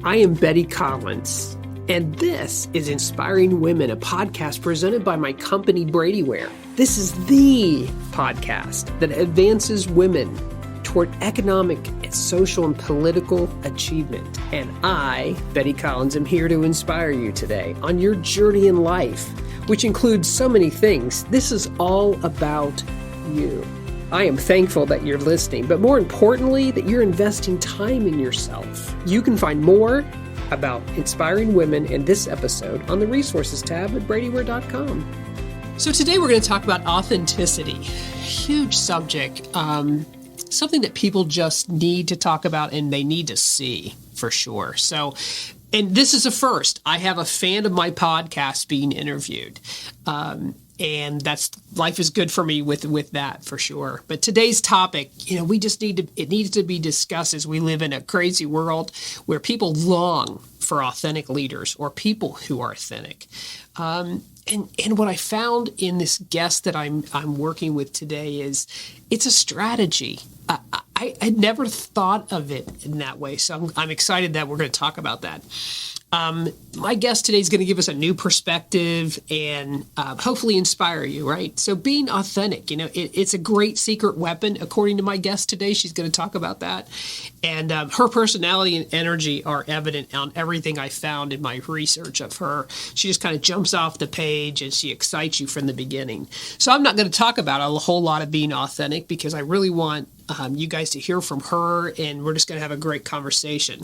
I am Betty Collins, and this is Inspiring Women, a podcast presented by my company, Brady Ware. This is the podcast that advances women toward economic, social, and political achievement. And I, Betty Collins, am here to inspire you today on your journey in life, which includes so many things. This is all about you. I am thankful that you're listening, but more importantly, that you're investing time in yourself. You can find more about inspiring women in this episode on the resources tab at bradyware.com. So today we're going to talk about authenticity. Huge subject, something that people just need to talk about and they need to see for sure. So, and this is a first. I have a fan of my podcast being interviewed. And that's life is good for me with that for sure. But today's topic, we just it needs to be discussed as we live in a crazy world where people long for authentic leaders or people who are authentic. And what I found in this guest that I'm working with today is it's a strategy. I never thought of it in that way. So I'm excited that we're going to talk about that. My guest today is going to give us a new perspective and hopefully inspire you, right? So being authentic, it's a great secret weapon, according to my guest today. She's going to talk about that. And her personality and energy are evident on everything I found in my research of her. She just kind of jumps off the page and she excites you from the beginning. So I'm not going to talk about a whole lot of being authentic because I really want you guys to hear from her, and we're just going to have a great conversation.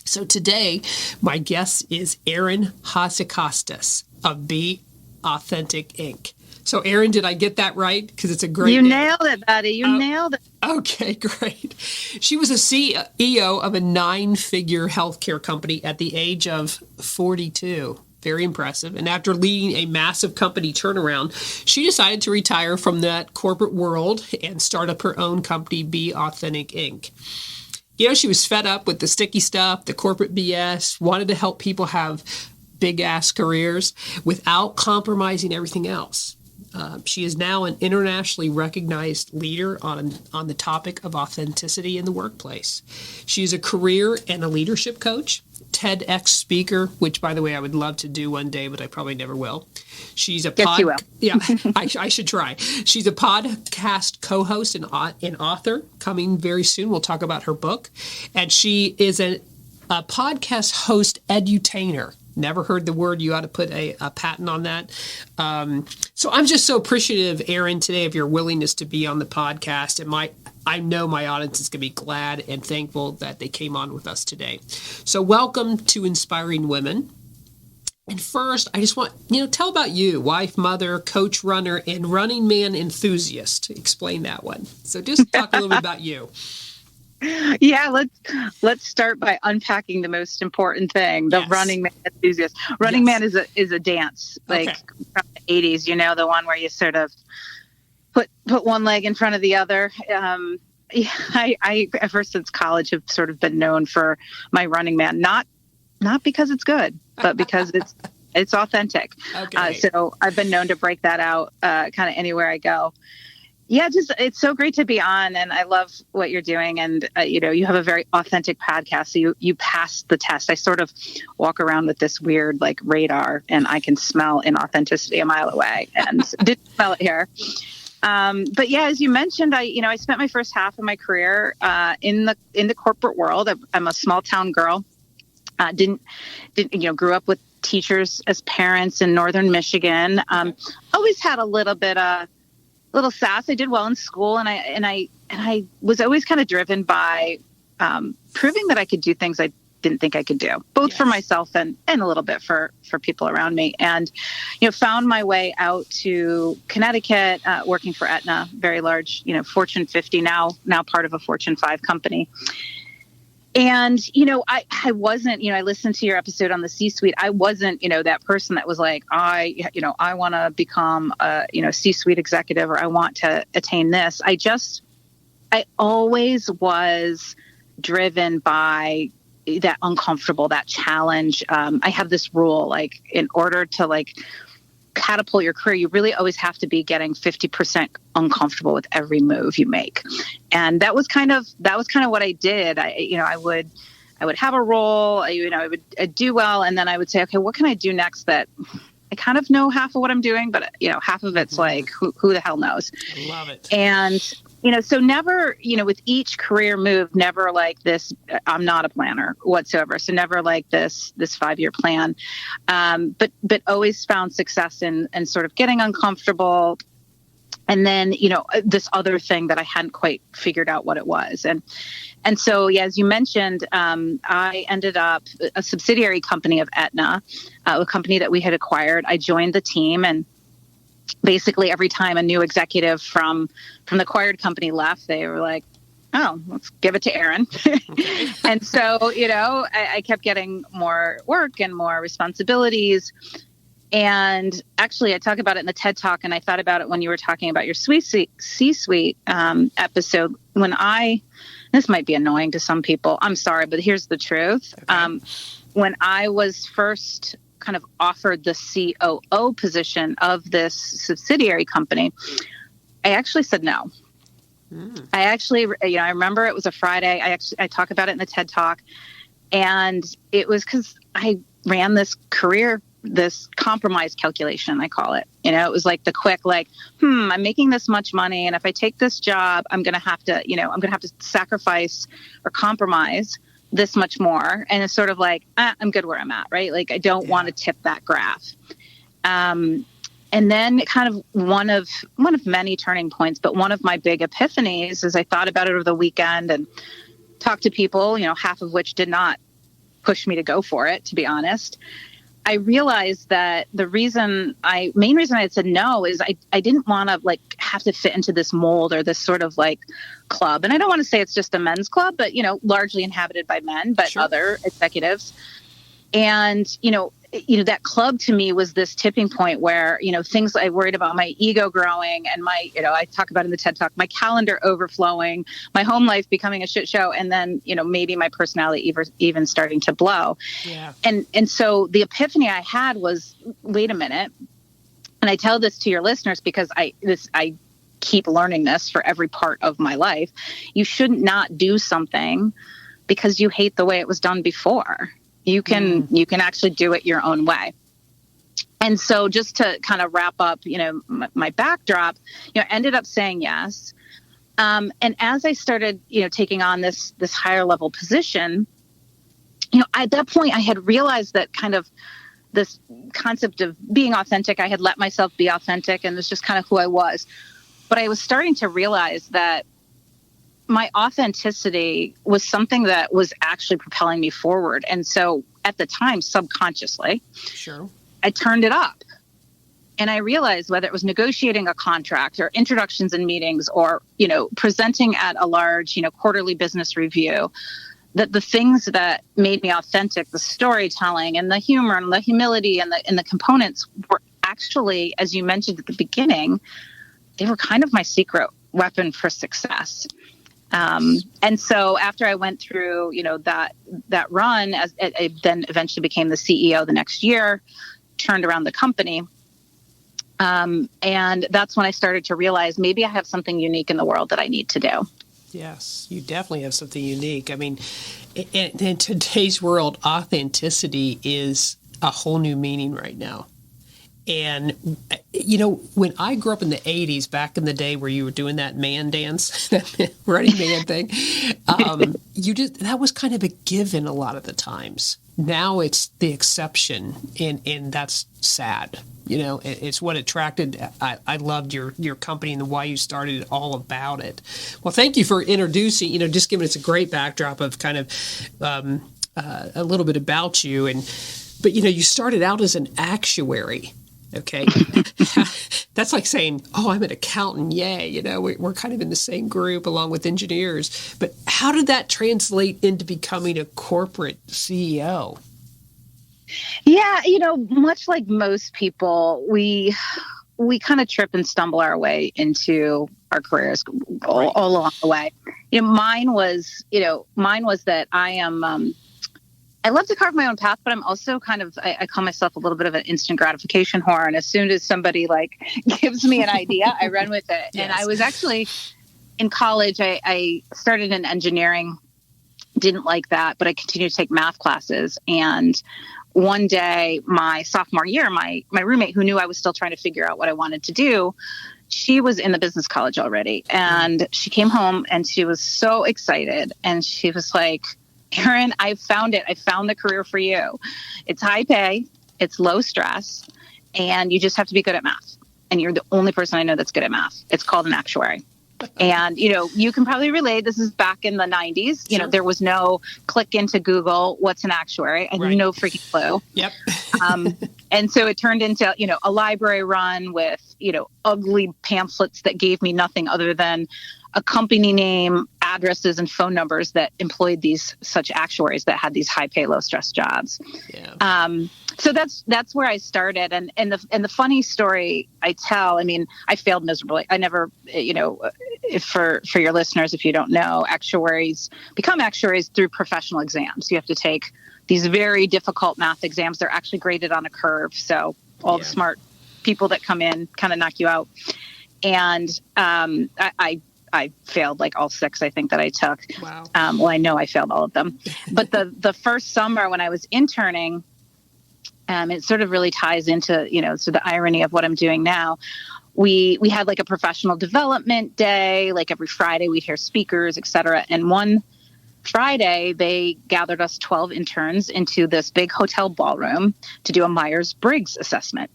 So today, my guest is Erin Hatzikostas of Be Authentic Inc. So Erin, did I get that right? Because it's a great name. Nailed it, buddy. You nailed it. Okay, great. She was a CEO of a 9-figure healthcare company at the age of 42. Very impressive. And after leading a massive company turnaround, she decided to retire from that corporate world and start up her own company, Be Authentic Inc. She was fed up with the sticky stuff, the corporate BS, wanted to help people have big-ass careers without compromising everything else. She is now an internationally recognized leader on the topic of authenticity in the workplace. She is a career and a leadership coach, TEDx speaker, which, by the way, I would love to do one day, but I probably never will. She's a Yes, you will. Yeah, I should try. She's a podcast co-host and author coming very soon. We'll talk about her book. And she is a podcast host edutainer. Never heard the word. You ought to put a patent on that. So I'm just so appreciative, Erin, today of your willingness to be on the podcast. And I know my audience is going to be glad and thankful that they came on with us today. So welcome to Inspiring Women. And first, I just want, tell about you, wife, mother, coach, runner, and Running Man enthusiast. Explain that one. So just talk a little bit about you. Yeah, let's start by unpacking the most important thing, the Running Man enthusiast. Running Man is a dance, from the 80s, the one where you sort of put one leg in front of the other. I ever since college have sort of been known for my Running Man, not because it's good, but because it's authentic. Okay. So I've been known to break that out kind of anywhere I go. Yeah, it's so great to be on, and I love what you're doing. And you have a very authentic podcast, so you passed the test. I sort of walk around with this weird radar, and I can smell inauthenticity a mile away, and didn't smell it here. But yeah, as you mentioned, I spent my first half of my career in the corporate world. I'm a small town girl. Grew up with teachers as parents in northern Michigan. Always had a little sass. I did well in school, and I was always kind of driven by proving that I could do things I didn't think I could do, both for myself and a little bit for people around me. And found my way out to Connecticut, working for Aetna, very large, Fortune 50 now part of a Fortune 5 company. And, I wasn't, I listened to your episode on the C-suite. I wasn't, that person that was like, I want to become a, C-suite executive, or I want to attain this. I always was driven by that uncomfortable, that challenge. I have this rule, in order to catapult your career, you really always have to be getting 50% uncomfortable with every move you make. And that was kind of what I did. I I would have a role, I'd do well. And then I would say, okay, what can I do next that I kind of know half of what I'm doing, but half of it's like, who the hell knows? I love it. And, so never, with each career move, never like this, I'm not a planner whatsoever. So never like this 5-year plan. But always found success in sort of getting uncomfortable. And then, this other thing that I hadn't quite figured out what it was. And so, as you mentioned, I ended up a subsidiary company of Aetna, a company that we had acquired. I joined the team, and basically every time a new executive from the acquired company left, they were like, oh, let's give it to Erin. Okay. And so, I kept getting more work and more responsibilities. And actually, I talk about it in the TED Talk, and I thought about it when you were talking about your C-suite episode. This might be annoying to some people. I'm sorry, but here's the truth. Okay. When I was first kind of offered the COO position of this subsidiary company, I actually said no. I remember it was a Friday. I talk about it in the TED Talk, and it was because I ran this compromise calculation, I call it. It was like the quick, I'm making this much money, and if I take this job, I'm going to have to sacrifice or compromise this much more. And it's sort of like, I'm good where I'm at, right? Like, I don't want to tip that graph. And then kind of one of many turning points, but one of my big epiphanies is I thought about it over the weekend and talked to people, half of which did not push me to go for it, to be honest. I realized that the main reason I had said no is I didn't want to have to fit into this mold or this sort of club. And I don't want to say it's just a men's club, but, largely inhabited by men, but other executives. And, that club to me was this tipping point where, things I worried about my ego growing and my, I talk about in the TED Talk, my calendar overflowing, my home life becoming a shit show. And then, maybe my personality even starting to blow. Yeah. And so the epiphany I had was, wait a minute. And I tell this to your listeners because I keep learning this for every part of my life. You should not do something because you hate the way it was done before. You can actually do it your own way. And so just to kind of wrap up, my backdrop, ended up saying yes. And as I started, taking on this higher level position, at that point I had realized that kind of this concept of being authentic, I had let myself be authentic, and it's just kind of who I was. But I was starting to realize that my authenticity was something that was actually propelling me forward. And so at the time, subconsciously, I turned it up. And I realized whether it was negotiating a contract or introductions and meetings or, presenting at a large, quarterly business review, that the things that made me authentic, the storytelling and the humor and the humility and the components were actually, as you mentioned at the beginning, they were kind of my secret weapon for success. And so after I went through, that run, I then eventually became the CEO the next year, turned around the company. And that's when I started to realize maybe I have something unique in the world that I need to do. Yes, you definitely have something unique. I mean, in today's world, authenticity is a whole new meaning right now. And, when I grew up in the 80s, back in the day where you were doing that man dance, that Running Man thing, that was kind of a given a lot of the times. Now it's the exception, and that's sad. It's what attracted. I loved your company and the why you started it, all about it. Well, thank you for introducing, just giving us a great backdrop of kind of a little bit about you. But you started out as an actuary. Okay. That's like saying, oh, I'm an accountant. Yay. We're kind of in the same group along with engineers. But how did that translate into becoming a corporate CEO? Yeah. Much like most people, we kind of trip and stumble our way into our careers all along the way. Mine was that I am, I love to carve my own path, but I'm also kind of, I call myself a little bit of an instant gratification whore. And as soon as somebody gives me an idea, I run with it. Yes. And I was actually in college, I started in engineering didn't like that, but I continued to take math classes. And one day, my sophomore year, my roommate, who knew I was still trying to figure out what I wanted to do, she was in the business college already. And she came home and she was so excited. And she was like, Erin, I found it. I found the career for you. It's high pay. It's low stress. And you just have to be good at math. And you're the only person I know that's good at math. It's called an actuary. And, you can probably relate. This is back in the 90s. Sure. There was no click into Google, what's an actuary? I had no freaking clue. Yep. And so it turned into, a library run with, ugly pamphlets that gave me nothing other than a company name, addresses, and phone numbers that employed these such actuaries that had these high pay, low stress jobs. Yeah. So that's where I started. And the funny story I tell, I failed miserably. I never, for your listeners, if you don't know, actuaries become actuaries through professional exams. You have to take these very difficult math exams. They're actually graded on a curve. So all the smart people that come in kind of knock you out. And I failed like all 6, I think, that I took. Wow. Well, I know I failed all of them. But the first summer when I was interning, it sort of really ties into, so the irony of what I'm doing now. We had like a professional development day, like every Friday we'd hear speakers, et cetera. And one Friday, they gathered us 12 interns into this big hotel ballroom to do a Myers-Briggs assessment.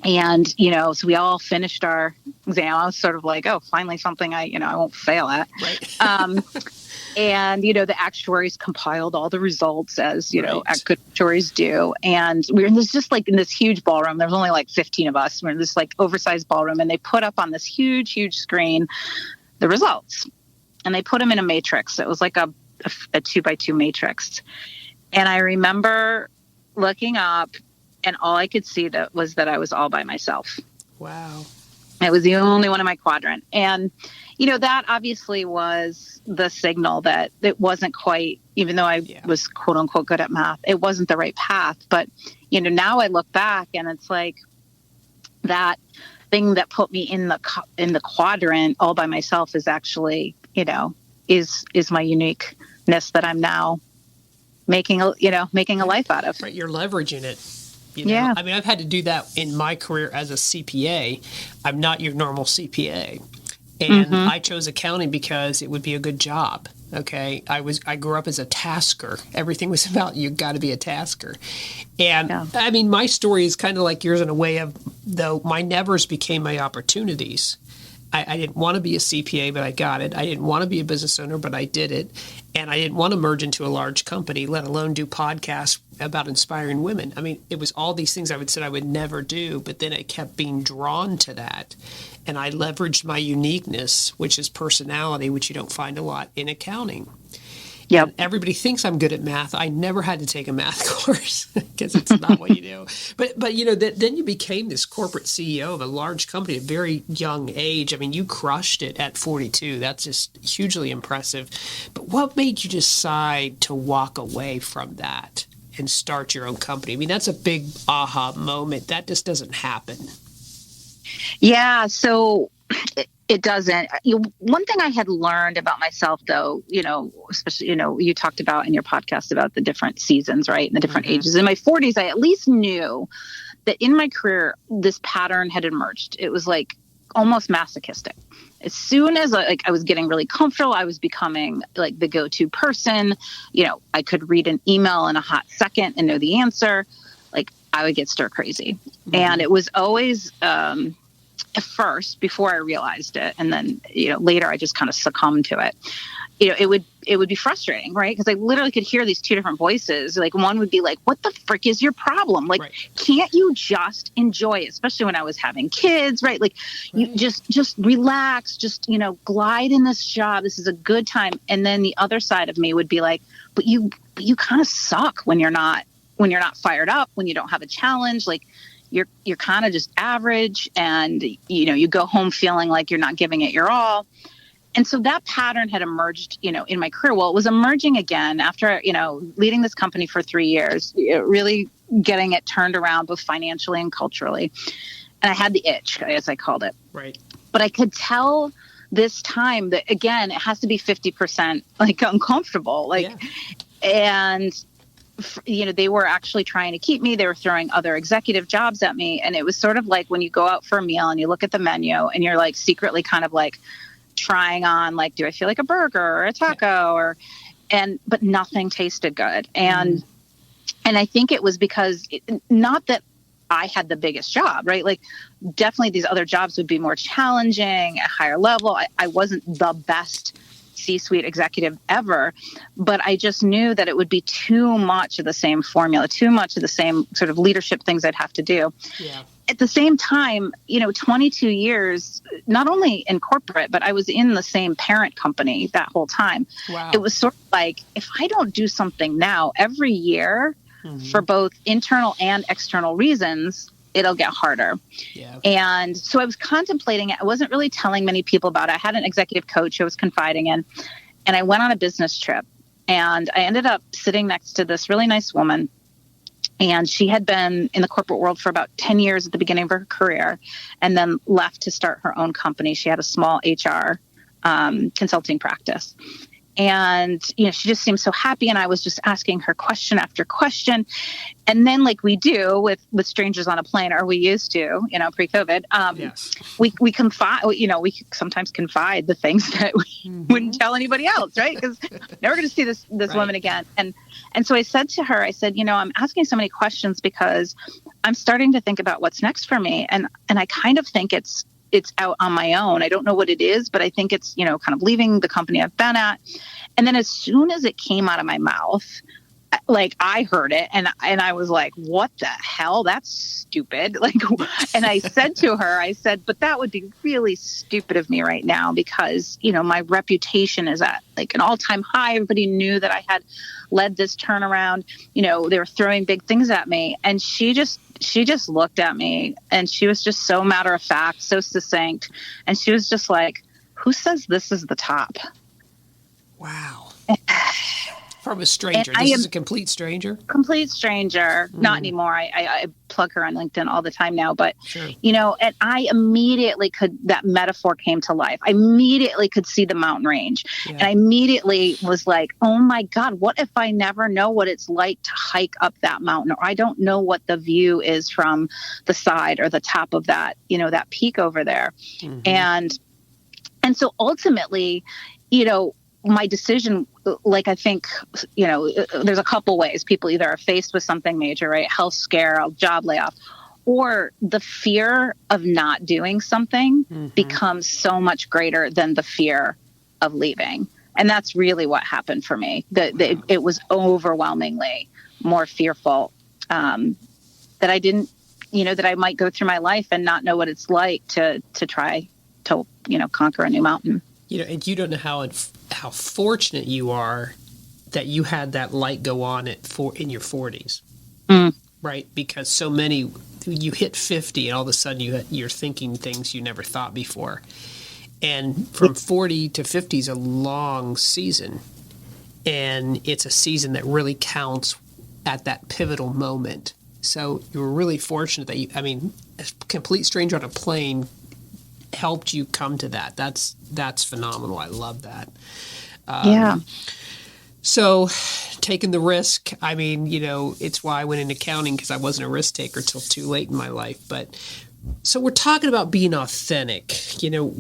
And, so we all finished our exam. I was sort of like, oh, finally something I won't fail at. Right. And, the actuaries compiled all the results as, good actuaries do. And we were in this huge ballroom. There was only like 15 of us. We were in this like oversized ballroom, and they put up on this huge, huge screen the results. And they put them in a matrix. It was like a 2x2 matrix. And I remember looking up, and all I could see was that I was all by myself. Wow. I was the only one in my quadrant. And, that obviously was the signal that it wasn't quite, even though I was quote unquote good at math, it wasn't the right path. But, now I look back and it's like that thing that put me in the quadrant all by myself is actually, is my uniqueness that I'm now making a life out of. Right. You're leveraging it. Yeah. I've had to do that in my career as a CPA. I'm not your normal CPA. And I chose accounting because it would be a good job. Okay. I grew up as a tasker. Everything was about, you got to be a tasker. And my story is kind of like yours in a way of, though my nevers became my opportunities. I didn't want to be a CPA, but I got it. I didn't want to be a business owner, but I did it. And I didn't want to merge into a large company, let alone do podcasts about inspiring women. It was all these things I would say I would never do, but then I kept being drawn to that. And I leveraged my uniqueness, which is personality, which you don't find a lot in accounting. Yep. Everybody thinks I'm good at math. I never had to take a math course because it's not what you do. But then you became this corporate CEO of a large company at a very young age. You crushed it at 42. That's just hugely impressive. But what made you decide to walk away from that and start your own company? That's a big aha moment. That just doesn't happen. Yeah. So it doesn't. One thing I had learned about myself, though, especially, you talked about in your podcast about the different seasons, right? And the different ages. In my 40s, I at least knew that in my career, this pattern had emerged. It was like almost masochistic. As soon as I was getting really comfortable, I was becoming like the go-to person. I could read an email in a hot second and know the answer. Like I would get stir crazy. And it was always, at first, before I realized it, and then later I just kind of succumbed to it. It would be frustrating, right? Because I literally could hear these two different voices. Like one would be like, "What the frick is your problem? Like, can't you just enjoy it?" Especially when I was having kids, right? Like, you just relax, just glide in this job. This is a good time. And then the other side of me would be like, "But you kind of suck when you're not fired up, when you don't have a challenge, like." You're kind of just average, and you go home feeling like you're not giving it your all. And so that pattern had emerged, in my career. Well, it was emerging again after, leading this company for 3 years, really getting it turned around both financially and culturally. And I had the itch, as I called it. Right. But I could tell this time that, again, it has to be 50% like uncomfortable. Like, and they were actually trying to keep me. They were throwing other executive jobs at me. And it was sort of like when you go out for a meal and you look at the menu and you're like secretly kind of like trying on, like, do I feel like a burger or a taco but nothing tasted good. And I think it was because not that I had the biggest job, right? Like, definitely these other jobs would be more challenging, at higher level. I wasn't the best C-suite executive ever, but I just knew that it would be too much of the same formula, too much of the same sort of leadership things I'd have to do. Yeah. At the same time, 22 years, not only in corporate, but I was in the same parent company that whole time. Wow. It was sort of like, if I don't do something now, every year for both internal and external reasons, it'll get harder. Yeah. And so I was contemplating it. I wasn't really telling many people about it. I had an executive coach I was confiding in, and I went on a business trip, and I ended up sitting next to this really nice woman. And she had been in the corporate world for about 10 years at the beginning of her career, and then left to start her own company. She had a small HR consulting practice. And, she just seemed so happy. And I was just asking her question after question. And then, like we do with strangers on a plane, or we used to, pre-COVID, we confide, we sometimes confide the things that we wouldn't tell anybody else, right? Because never going to see this woman again. And so I said to her, I'm asking so many questions because I'm starting to think about what's next for me. And I kind of think it's out on my own. I don't know what it is, but I think it's, kind of leaving the company I've been at. And then as soon as it came out of my mouth, like, I heard it and I was like, what the hell? That's stupid. Like, and I said to her, but that would be really stupid of me right now because, my reputation is at like an all-time high. Everybody knew that I had led this turnaround. They were throwing big things at me. And she just looked at me, and she was just so matter of fact, so succinct. And she was just like, who says this is the top? Wow. From a stranger. This is a complete stranger? Complete stranger. Not anymore. I plug her on LinkedIn all the time now. But, sure. And I immediately that metaphor came to life. I immediately could see the mountain range. Yeah. And I immediately was like, oh my God, what if I never know what it's like to hike up that mountain? Or I don't know what the view is from the side or the top of that, that peak over there. And so ultimately, my decision, like, I think, there's a couple ways. People either are faced with something major, right? Health scare, a job layoff, or the fear of not doing something becomes so much greater than the fear of leaving. And that's really what happened for me. It was overwhelmingly more fearful that I didn't, that I might go through my life and not know what it's like to try to, conquer a new mountain. And you don't know how fortunate you are that you had that light go on in your 40s, right? Because so many, you hit 50 and all of a sudden you're thinking things you never thought before. And from 40 to 50 is a long season, and it's a season that really counts at that pivotal moment. So you were really fortunate that a complete stranger on a plane helped you come to that. That's phenomenal. I love that. So taking the risk, it's why I went into accounting, because I wasn't a risk taker till too late in my life. But so we're talking about being authentic.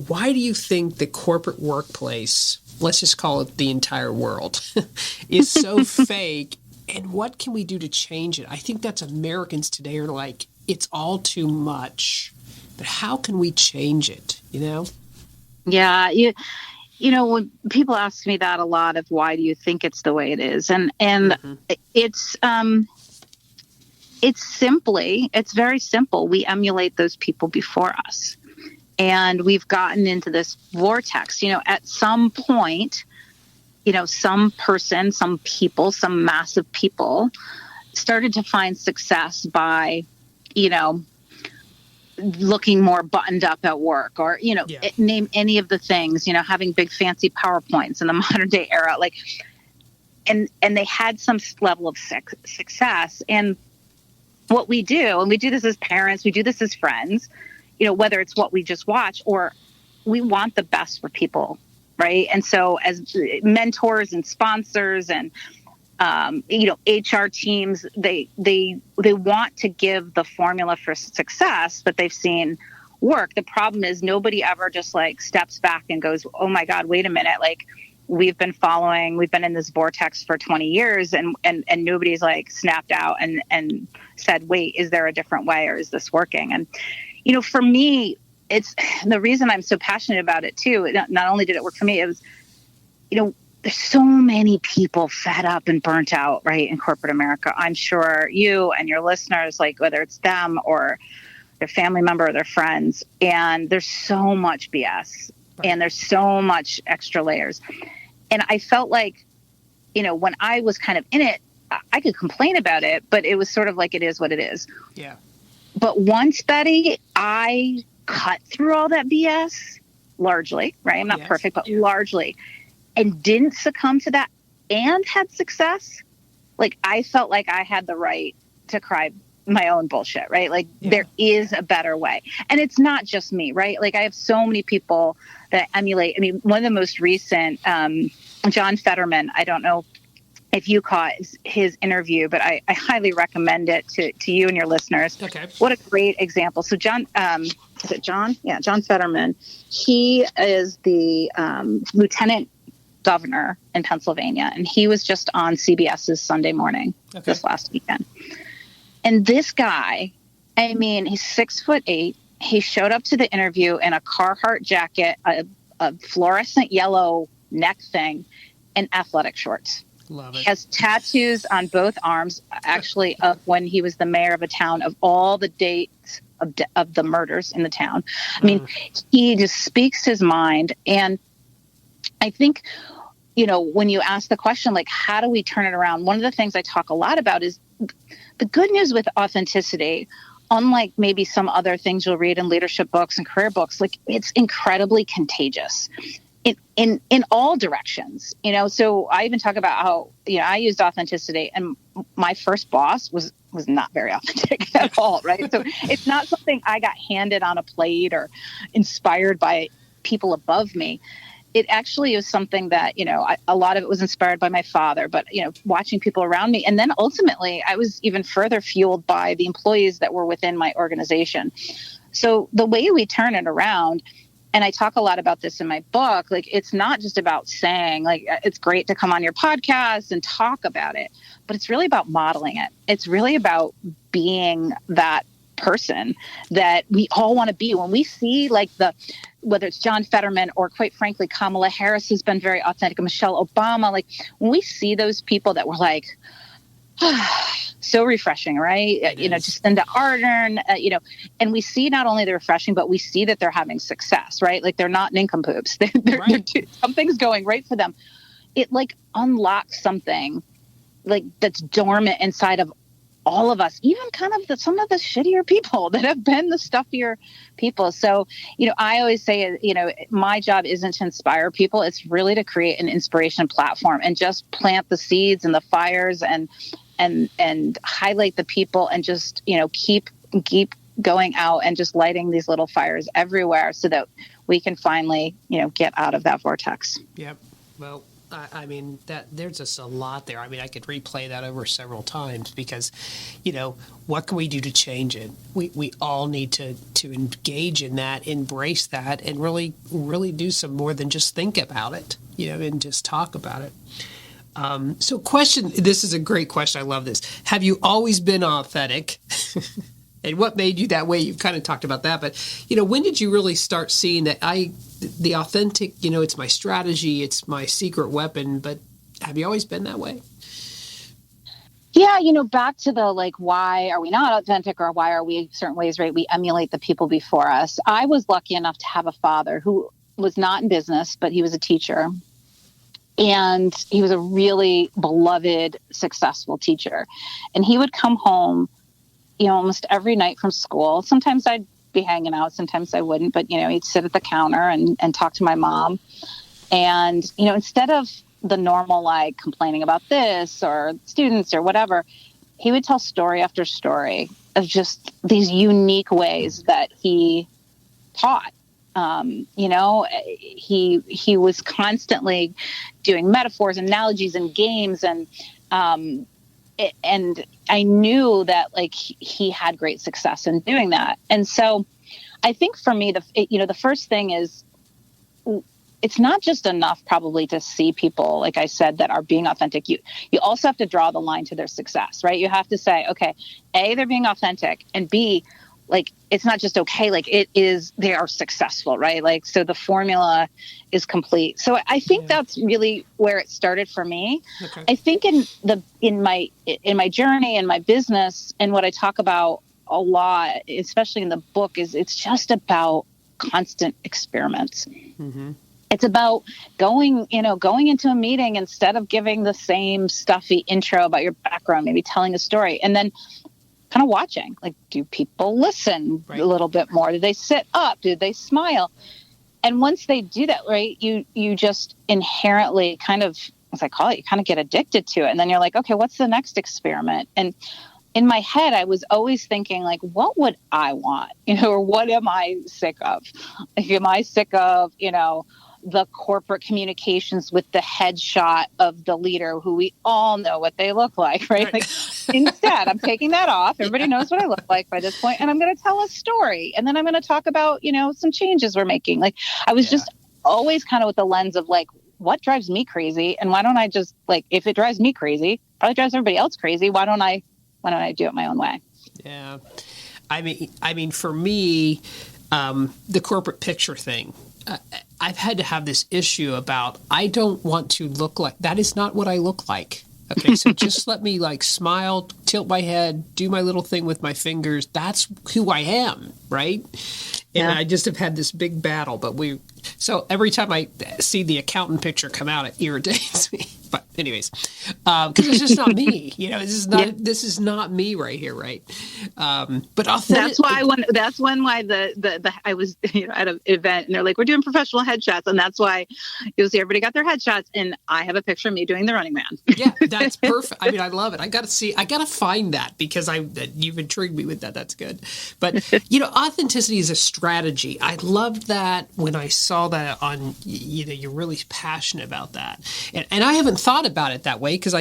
Why do you think the corporate workplace, let's just call it the entire world, is so fake? And what can we do to change it? I think that's Americans today are like, it's all too much. But how can we change it, Yeah, when people ask me that a lot of why do you think it's the way it is? And it's very simple. We emulate those people before us. And we've gotten into this vortex, at some point, some person, some people, some massive people started to find success by, looking more buttoned up at work, or, name any of the things, having big fancy PowerPoints in the modern day era, like, and they had some level of success. And what we do, and we do this as parents, we do this as friends, whether it's what we just watch or we want the best for people, right? And so as mentors and sponsors and HR teams, they want to give the formula for success that they've seen work. The problem is nobody ever just like steps back and goes, oh my God, wait a minute. Like we've been in this vortex for 20 years and nobody's like snapped out and said, wait, is there a different way or is this working? And, for me, it's the reason I'm so passionate about it too. Not only did it work for me, it was, there's so many people fed up and burnt out, right, in corporate America. I'm sure you and your listeners, like whether it's them or their family member or their friends, and there's so much BS and there's so much extra layers. And I felt like, when I was kind of in it, I could complain about it, but it was sort of like, it is what it is. Yeah. But once, Betty, I cut through all that BS largely, right? I'm not perfect, but largely, and didn't succumb to that and had success. Like I felt like I had the right to cry my own bullshit, right? Like there is a better way. And it's not just me, right? Like I have so many people that emulate. I mean, one of the most recent, John Setterman, I don't know if you caught his interview, but I highly recommend it to you and your listeners. Okay. What a great example. So John, is it John? Yeah, John Setterman. He is the lieutenant governor in Pennsylvania, and he was just on CBS's Sunday Morning this last weekend. And this guy, I mean, he's 6'8". He showed up to the interview in a Carhartt jacket, a fluorescent yellow neck thing, and athletic shorts. Love it. He has tattoos on both arms, actually, of when he was the mayor of a town, of all the dates of the murders in the town. I mean, he just speaks his mind. And I think, when you ask the question, like, how do we turn it around? One of the things I talk a lot about is the good news with authenticity, unlike maybe some other things you'll read in leadership books and career books, like it's incredibly contagious in all directions, So I even talk about how, I used authenticity and my first boss was not very authentic at all, right? So it's not something I got handed on a plate or inspired by people above me. It actually is something that, a lot of it was inspired by my father, but, watching people around me. And then ultimately I was even further fueled by the employees that were within my organization. So the way we turn it around, and I talk a lot about this in my book, like, it's not just about saying, like, it's great to come on your podcast and talk about it, but it's really about modeling it. It's really about being that person that we all want to be. When we see like whether it's John Fetterman or quite frankly, Kamala Harris has been very authentic, Michelle Obama, like when we see those people that were like, so refreshing, right? Jacinda Ardern, and we see not only the refreshing, but we see that they're having success, right? Like they're not nincompoops. Something's going right for them. It like unlocks something like that's dormant inside of all of us, even kind of some of the shittier people that have been the stuffier people. So, I always say, my job isn't to inspire people. It's really to create an inspiration platform and just plant the seeds and the fires and highlight the people and just, keep going out and just lighting these little fires everywhere so that we can finally, get out of that vortex. Yep. Well, I mean, that there's just a lot there. I mean, I could replay that over several times because, what can we do to change it? We all need to engage in that, embrace that, and really do some more than just think about it, and just talk about it. So this is a great question. I love this. Have you always been authentic? And what made you that way? You've kind of talked about that, but, when did you really start seeing that the authentic, it's my strategy, it's my secret weapon, but have you always been that way? Yeah, back to the, like, why are we not authentic or why are we certain ways, right? We emulate the people before us. I was lucky enough to have a father who was not in business, but he was a teacher. And he was a really beloved, successful teacher. And he would come home, almost every night from school. Sometimes I'd be hanging out, sometimes I wouldn't, but, he'd sit at the counter and talk to my mom. And, instead of the normal, like, complaining about this or students or whatever, he would tell story after story of just these unique ways that he taught. He was constantly doing metaphors, analogies, and games, and I knew that like he had great success in doing that. And so I think for me, the first thing is, it's not just enough probably to see people, like I said, that are being authentic. You also have to draw the line to their success, right? You have to say, okay, A, they're being authentic, and B, like, it's not just okay, like they are successful, right? Like, so the formula is complete. So I think that's really where it started for me. Okay. I think in my journey and my business, and what I talk about a lot, especially in the book, is it's just about constant experiments. Mm-hmm. It's about going into a meeting, instead of giving the same stuffy intro about your background, maybe telling a story, and then kind of watching, like, do people listen a little bit more? Do they sit up? Do they smile? And once they do that, right, you just inherently kind of, as I call it, you kind of get addicted to it. And then you're like, okay, what's the next experiment? And in my head, I was always thinking, like, what would I want? Or what am I sick of? Like, am I sick of, the corporate communications with the headshot of the leader, who we all know what they look like, right? Like, instead, I'm taking that off. Everybody knows what I look like by this point, and I'm going to tell a story, and then I'm going to talk about, some changes we're making. Like, I was just always kind of with the lens of, like, what drives me crazy, and why don't I just, like, if it drives me crazy, probably drives everybody else crazy. Why don't I do it my own way? Yeah, I mean, for me, the corporate picture thing. I've had to have this issue about, I don't want to look like, that is not what I look like. Okay, so just let me like smile, tilt my head, do my little thing with my fingers. That's who I am, right? And I just have had this big battle. So every time I see the accountant picture come out, it irritates me. But anyways, because it's just not me. This is not me right here, right? But authentic. That's why I was at an event, and they're like, we're doing professional headshots, and that's why you'll see everybody got their headshots, and I have a picture of me doing the Running Man. Yeah, that's perfect. I mean, I love it. I got to find that, because you've intrigued me with that. That's good. But authenticity is a strategy. I loved that when I saw that on. You're really passionate about that, and I haven't thought about it that way, because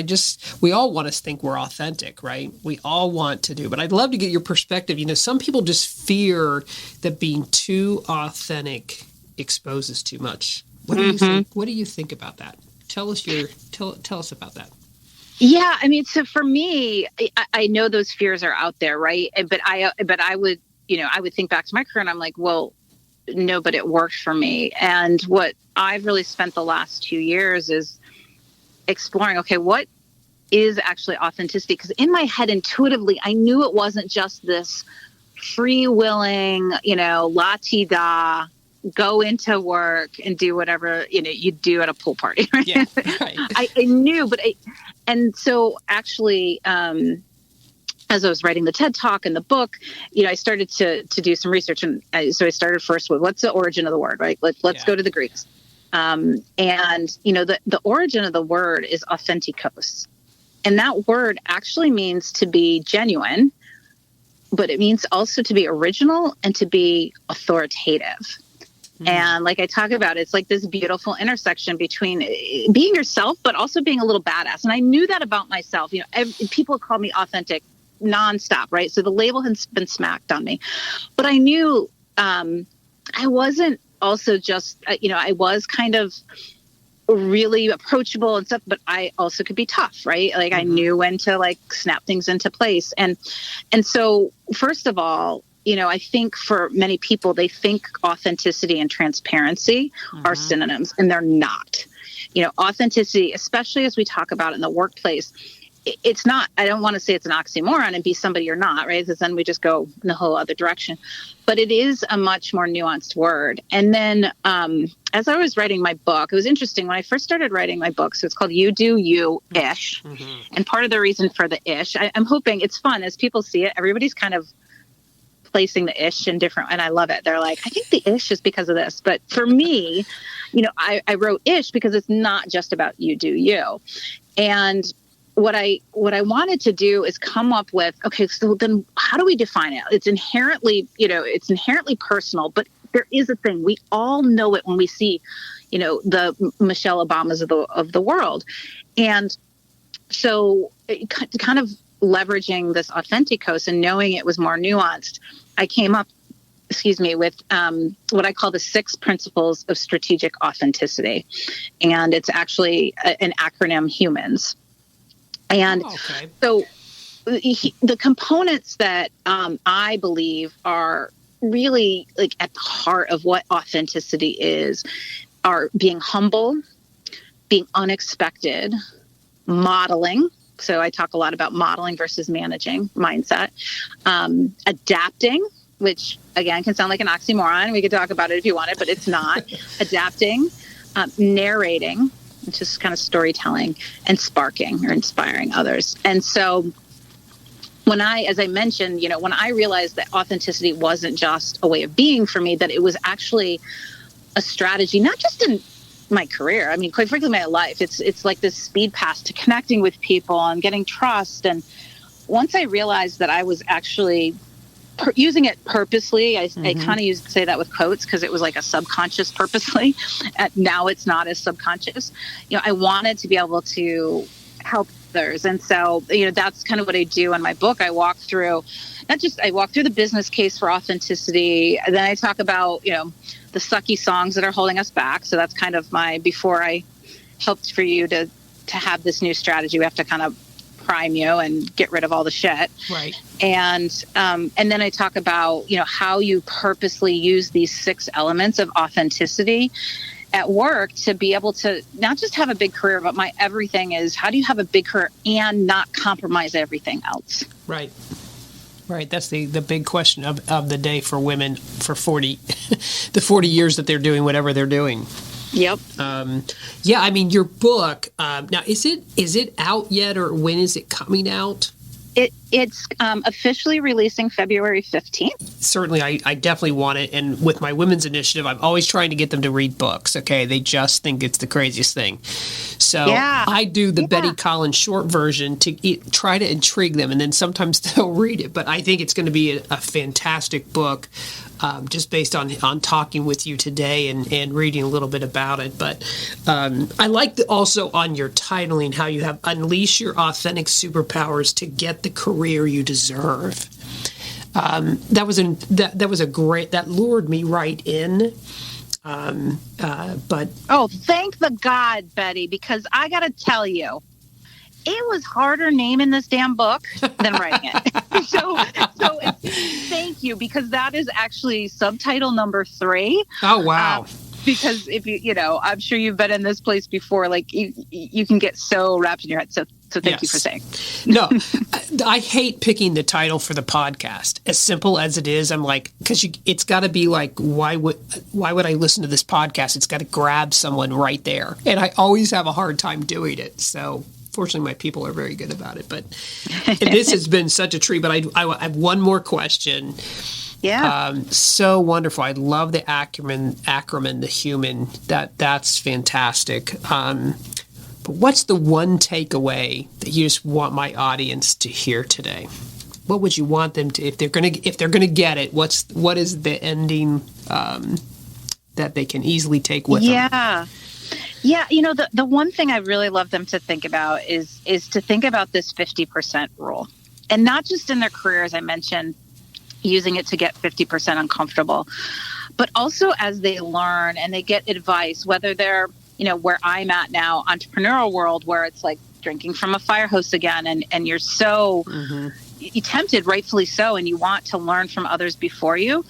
we all want to think we're authentic, right? We all want to do, but I'd love to get your perspective. Some people just fear that being too authentic exposes too much. What do you think? What do you think about that? Tell us about that. Yeah, I mean, so for me, I know those fears are out there, right? But I would think back to my career, and I'm like, well, no, but it worked for me. And what I've really spent the last 2 years is exploring, okay, what is actually authenticity? Because in my head, intuitively, I knew it wasn't just this free-willing, la-ti-da, go into work and do whatever, you do at a pool party. Right? Yeah, right. I knew, and so actually, as I was writing the TED Talk and the book, I started to do some research. And so I started first with, what's the origin of the word, right? Let's go to the Greeks. And the origin of the word is Authenticos. And that word actually means to be genuine, but it means also to be original and to be authoritative. Mm. And like I talk about, it's like this beautiful intersection between being yourself, but also being a little badass. And I knew that about myself. People call me authentic nonstop, right? So the label has been smacked on me, but I knew I wasn't also just, I was kind of really approachable and stuff, but I also could be tough, right? Like I knew when to like snap things into place. And so first of all, I think for many people, they think authenticity and transparency are synonyms, and they're not. Authenticity, especially as we talk about in the workplace, it's not, I don't want to say it's an oxymoron and be somebody you're not, right? Because then we just go in the whole other direction. But it is a much more nuanced word. And then as I was writing my book, it was interesting when I first started writing my book. So it's called You Do You-ish. Mm-hmm. And part of the reason for the ish, I'm hoping it's fun as people see it. Everybody's kind of placing the ish in different, and I love it. They're like, I think the ish is because of this. But for me, I wrote ish because it's not just about you do you. And what I wanted to do is come up with, okay, so then how do we define it? It's inherently personal, but there is a thing. We all know it when we see, the Michelle Obamas of the world. And so kind of leveraging this Authenticos and knowing it was more nuanced, I came up, with what I call the 6 principles of strategic authenticity. And it's actually an acronym, HUMANS. And so the components that I believe are really like at the heart of what authenticity is are being humble, being unexpected, modeling. So I talk a lot about modeling versus managing mindset, adapting, which again can sound like an oxymoron. We could talk about it if you wanted, but it's not. Adapting, narrating, which is kind of storytelling, and sparking or inspiring others. And so as I mentioned, when I realized that authenticity wasn't just a way of being for me, that it was actually a strategy, not just in my career. I mean, quite frankly, my life. It's like this speed pass to connecting with people and getting trust. And once I realized that I was actually using it purposely, I kind of used to say that with quotes because it was like a subconscious purposely. Now it's not as subconscious. I wanted to be able to help others. And so, that's kind of what I do in my book. I walk through the business case for authenticity. And then I talk about, the sucky songs that are holding us back. So that's kind of before I helped for you to have this new strategy, we have to kind of prime you and get rid of all the shit. Right. And then I talk about, how you purposely use these 6 elements of authenticity at work to be able to not just have a big career, but my everything is how do you have a big career and not compromise everything else? Right. Right. That's the big question of the day for women for 40, the 40 years that they're doing whatever they're doing. Yep. Yeah. I mean, your book, now, is it out yet or when is it coming out? It's officially releasing February 15th. Certainly, I definitely want it. And with my women's initiative, I'm always trying to get them to read books, okay? They just think it's the craziest thing. So I do the Betty Collins short version to try to intrigue them, and then sometimes they'll read it. But I think it's going to be a fantastic book just based on talking with you today and reading a little bit about it. But I like also on your titling how you have Unleash Your Authentic Superpowers to Get the Career You Deserve. That was a great, that lured me right in. But thank the God, Betty, because I got to tell you, it was harder naming this damn book than writing it. so thank you, because that is actually subtitle number 3. Oh, wow. Because if I'm sure you've been in this place before, like you can get so wrapped in your head. So thank you for saying. No, I hate picking the title for the podcast. As simple as it is, I'm like, because it's got to be like, why would I listen to this podcast? It's got to grab someone right there. And I always have a hard time doing it. So fortunately, my people are very good about it. But this has been such a treat. But I have one more question. Yeah. So wonderful. I love the acronym, the human. That's fantastic. But what's the one takeaway that you just want my audience to hear today? What would you want them to, if they're gonna get it? What is the ending that they can easily take with them? Yeah. The one thing I really love them to think about is to think about this 50% rule, and not just in their career, as I mentioned, using it to get 50% uncomfortable, but also as they learn and they get advice, whether they're, where I'm at now, entrepreneurial world, where it's like drinking from a fire hose again, and you're so you tempted, rightfully so, and you want to learn from others before you,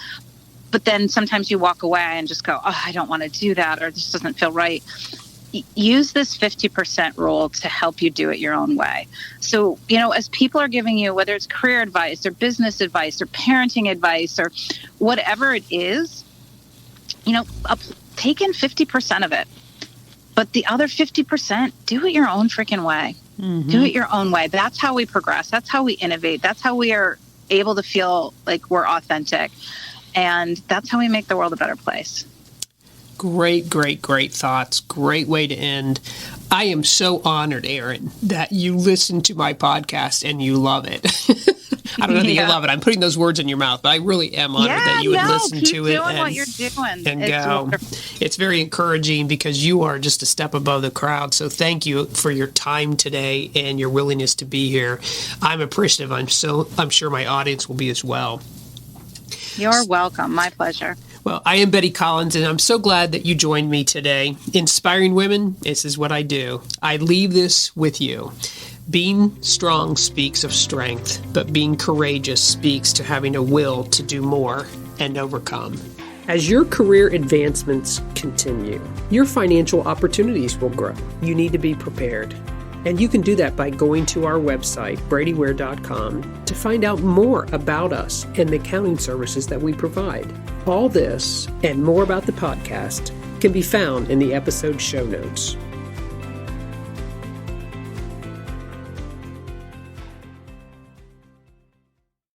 but then sometimes you walk away and just go, I don't want to do that, or this doesn't feel right. Use this 50% rule to help you do it your own way. So, as people are giving you, whether it's career advice or business advice or parenting advice or whatever it is, take in 50% of it. But the other 50%, do it your own freaking way. Mm-hmm. Do it your own way. That's how we progress. That's how we innovate. That's how we are able to feel like we're authentic. And that's how we make the world a better place. Great, great, great thoughts. Great way to end. I am so honored, Erin, that you listen to my podcast and you love it. I don't know that you love it. I'm putting those words in your mouth, but I really am honored that you would listen to it. Keep doing what you're doing. And go. Wonderful. It's very encouraging because you are just a step above the crowd. So thank you for your time today and your willingness to be here. I'm appreciative. I'm sure my audience will be as well. You're welcome. My pleasure. Well, I am Betty Collins, and I'm so glad that you joined me today. Inspiring women, this is what I do. I leave this with you. Being strong speaks of strength, but being courageous speaks to having a will to do more and overcome. As your career advancements continue, your financial opportunities will grow. You need to be prepared. And you can do that by going to our website, bradyware.com, to find out more about us and the accounting services that we provide. All this and more about the podcast can be found in the episode show notes.